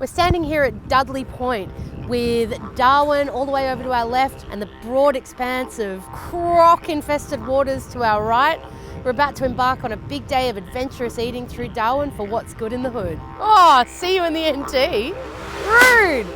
We're standing here at Dudley Point with Darwin all the way over to our left and the broad expanse of croc-infested waters to our right. We're about to embark on a big day of adventurous eating through Darwin for what's good in the hood. Oh, see you in the NT. Rude.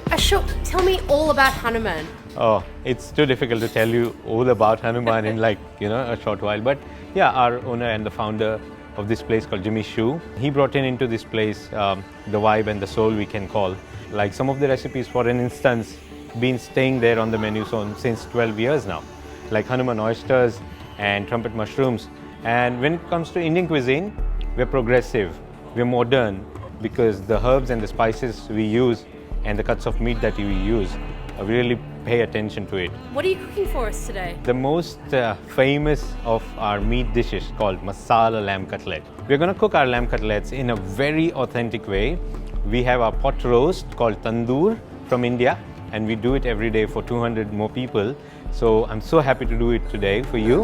Ashok, tell me all about Hanuman. Oh, it's too difficult to tell you all about Hanuman in a short while. But yeah, our owner and the founder of this place called Jimmy Shu, he brought into this place the vibe and the soul, we can call. Like some of the recipes, for an instance, been staying there on the menu since 12 years now. Like Hanuman oysters and trumpet mushrooms. And when it comes to Indian cuisine, we're progressive, we're modern, because the herbs and the spices we use and the cuts of meat that we use, we really pay attention to it. What are you cooking for us today? The most famous of our meat dishes called masala lamb cutlet. We're going to cook our lamb cutlets in a very authentic way. We have our pot roast called tandoor from India, and we do it every day for 200 more people. So I'm so happy to do it today for you.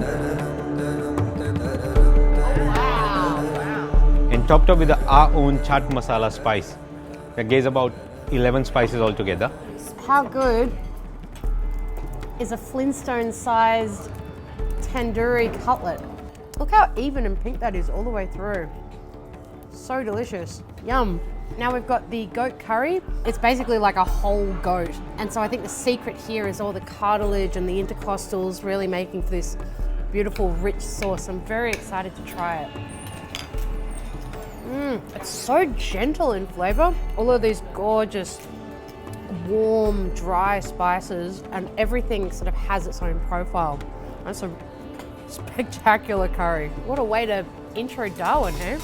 Wow. And topped up with our own chaat masala spice. That gives about 11 spices altogether. How good is a Flintstone-sized tandoori cutlet? Look how even and pink that is all the way through. So delicious. Yum. Now we've got the goat curry. It's basically like a whole goat. And so I think the secret here is all the cartilage and the intercostals really making for this beautiful, rich sauce. I'm very excited to try it. It's so gentle in flavor. All of these gorgeous, warm, dry spices, and everything sort of has its own profile. That's a spectacular curry. What a way to intro Darwin, eh?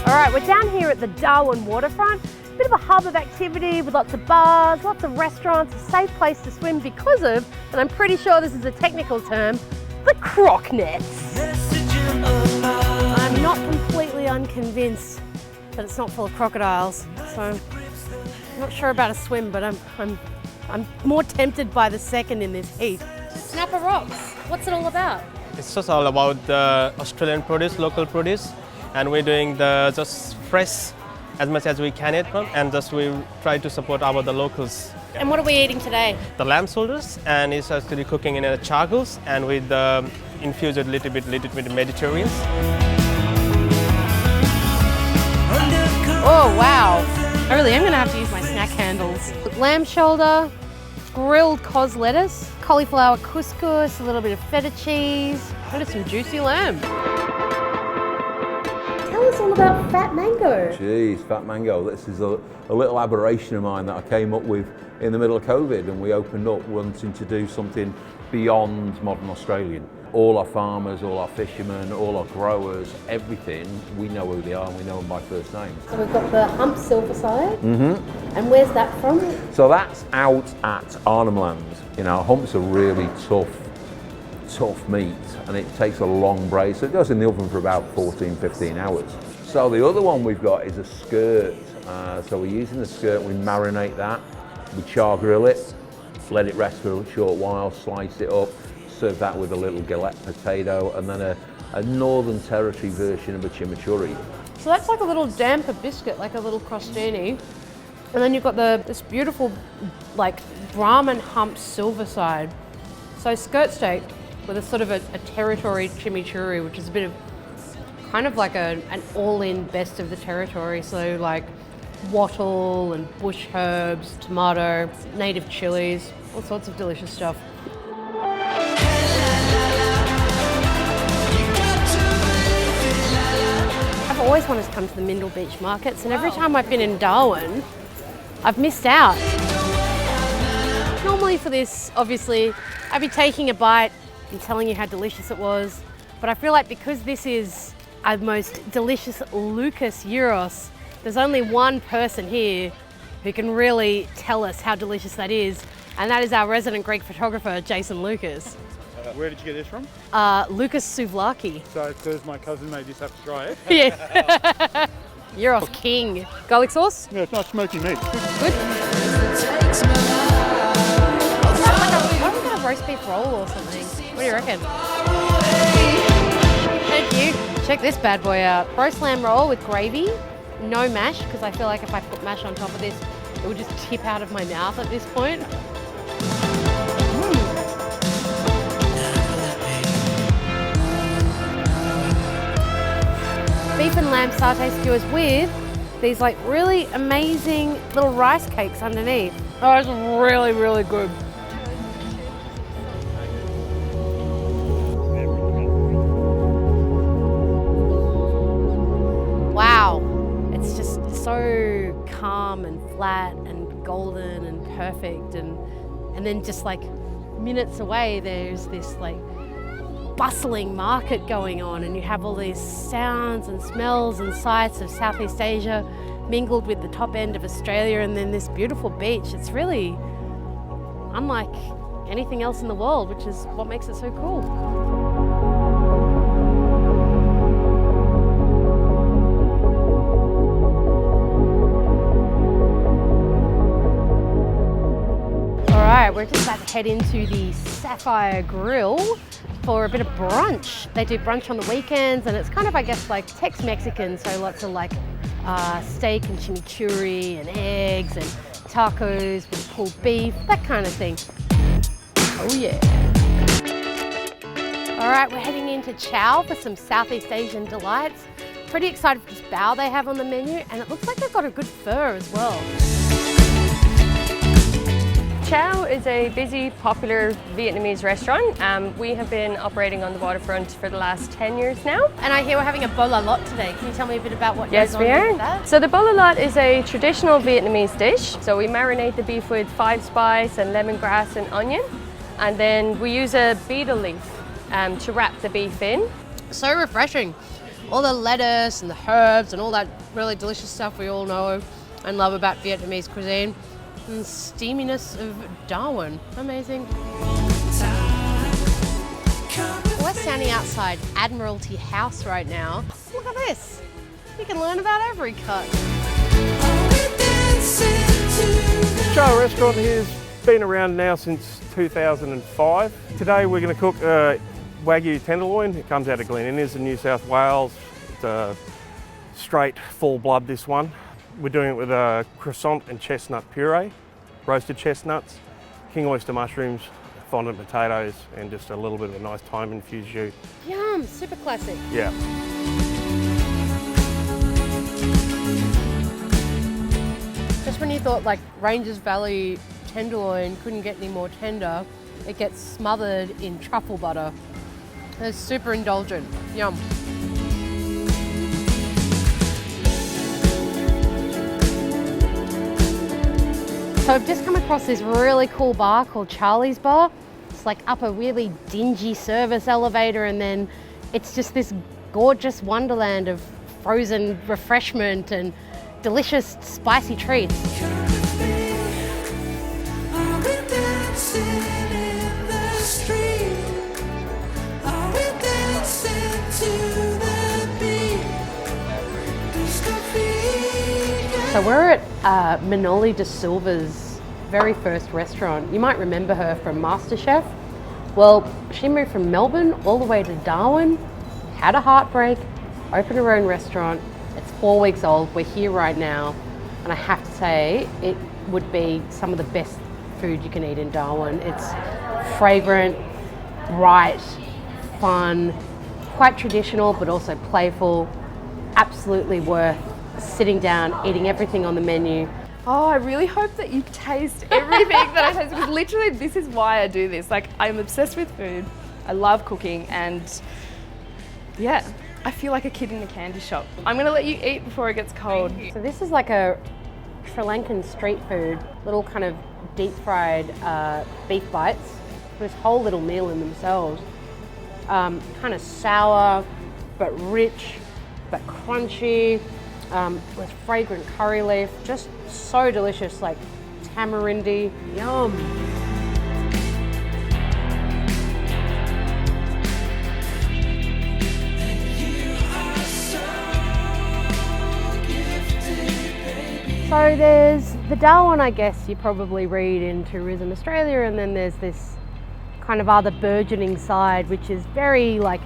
All right, we're down here at the Darwin Waterfront. Bit of a hub of activity with lots of bars, lots of restaurants, a safe place to swim because of, and I'm pretty sure this is a technical term, the croc nets. I'm not completely unconvinced that it's not full of crocodiles, so I'm not sure about a swim, but I'm more tempted by the second in this heat. Snapper Rocks, what's it all about? It's just all about the Australian produce, local produce, and we're doing the just fresh as much as we can and just we try to support the locals. And what are we eating today? The lamb shoulders, and it's actually cooking in a charcoals and with infused a little bit Mediterranean. Oh wow! I really am going to have to use my snack handles. Lamb shoulder, grilled cos lettuce, cauliflower couscous, a little bit of feta cheese, and some juicy lamb. Tell us all about Fat Mango. Jeez, Fat Mango. This is a little aberration of mine that I came up with in the middle of COVID, and we opened up wanting to do something beyond modern Australian. All our farmers, all our fishermen, all our growers, everything, we know who they are and we know them by first names. So we've got the hump silver side. And where's that from? So that's out at Arnhem Land. You know, humps are really tough meat, and it takes a long braise. So it goes in the oven for about 14-15 hours. So the other one we've got is a skirt. So we're using the skirt, we marinate that, we char grill it, let it rest for a short while, slice it up, serve that with a little galette potato, and then a Northern Territory version of a chimichurri. So that's like a little damper biscuit, like a little crostini. And then you've got this beautiful, like, Brahman hump silver side. So skirt steak with a sort of a territory chimichurri, which is a bit of, kind of like an all-in best of the territory. So like wattle and bush herbs, tomato, native chilies, all sorts of delicious stuff. I've always wanted to come to the Mendel Beach markets, and every time I've been in Darwin, I've missed out. Normally for this, obviously, I'd be taking a bite and telling you how delicious it was, but I feel like because this is our most delicious Lucas Euros, there's only one person here who can really tell us how delicious that is, and that is our resident Greek photographer, Jason Lucas. Where did you get this from? Lucas Souvlaki. So because my cousin made this, have to try it. Yeah. Euros king. Garlic sauce? Yeah, it's nice smoky meat. Good. roast beef roll or something. What do you reckon? Thank you. Check this bad boy out. Roast lamb roll with gravy, no mash, because I feel like if I put mash on top of this, it would just tip out of my mouth at this point. Beef and lamb satay skewers with these like really amazing little rice cakes underneath. Oh, it's really, really good. Wow, it's just so calm and flat and golden and perfect, and then just like minutes away there's this like bustling market going on, and you have all these sounds and smells and sights of Southeast Asia mingled with the top end of Australia, and then this beautiful beach. It's really unlike anything else in the world, which is what makes it so cool. All right, we're just about to head into the Sapphire Grill for a bit of brunch. They do brunch on the weekends, and it's kind of, I guess, like Tex-Mexican, so lots of like steak and chimichurri and eggs and tacos with pulled beef, that kind of thing. Oh yeah. All right, we're heading into Ciao for some Southeast Asian delights. Pretty excited for this bao they have on the menu, and it looks like they've got a good pho as well. Ciao is a busy, popular Vietnamese restaurant. We have been operating on the waterfront for the last 10 years now. And I hear we're having a bo la lot today. Can you tell me a bit about what Yes, goes we on are. with that? So the bo la lot is a traditional Vietnamese dish. So we marinate the beef with 5-spice and lemongrass and onion. And then we use a betel leaf to wrap the beef in. So refreshing. All the lettuce and the herbs and all that really delicious stuff we all know and love about Vietnamese cuisine. And steaminess of Darwin. Amazing. We're standing outside Admirals House right now. Look at this. You can learn about every cut. Ciao restaurant here's been around now since 2005. Today we're going to cook Wagyu tenderloin. It comes out of Glen Innes in New South Wales. It's a straight full blood, this one. We're doing it with a croissant and chestnut puree, roasted chestnuts, king oyster mushrooms, fondant potatoes, and just a little bit of a nice thyme-infused jus. Yum, super classic. Yeah. Just when you thought like Ranges Valley tenderloin couldn't get any more tender, it gets smothered in truffle butter. It's super indulgent. Yum. So I've just come across this really cool bar called Charlie's Bar. It's like up a really dingy service elevator, and then it's just this gorgeous wonderland of frozen refreshment and delicious spicy treats. So we're at Minoli de Silva's very first restaurant. You might remember her from Masterchef. Well, she moved from Melbourne all the way to Darwin, had a heartbreak, opened her own restaurant. It's 4 weeks old. We're here right now. And I have to say, it would be some of the best food you can eat in Darwin. It's fragrant, bright, fun, quite traditional, but also playful. Absolutely worth sitting down, eating everything on the menu. Oh, I really hope that you taste everything that I taste, because literally this is why I do this. Like, I'm obsessed with food. I love cooking, and yeah, I feel like a kid in a candy shop. I'm gonna let you eat before it gets cold. So this is like a Sri Lankan street food, little kind of deep fried beef bites. This whole little meal in themselves. Kind of sour, but rich, but crunchy. With fragrant curry leaf, just so delicious, like tamarindy, yum. So there's the Darwin, I guess you probably read in Tourism Australia, and then there's this kind of other burgeoning side, which is very like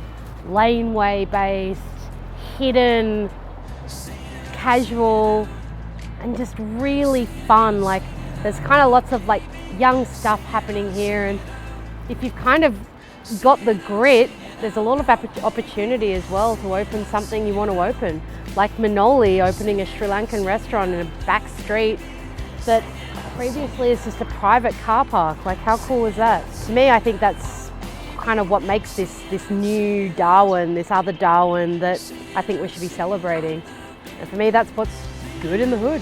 laneway based, hidden, casual, and just really fun. Like there's kind of lots of like young stuff happening here, and if you've kind of got the grit, there's a lot of opportunity as well to open something you want to open. Like Minoli opening a Sri Lankan restaurant in a back street that previously is just a private car park. Like how cool is that? To me, I think that's kind of what makes this new Darwin, this other Darwin that I think we should be celebrating. And for me, that's what's good in the hood.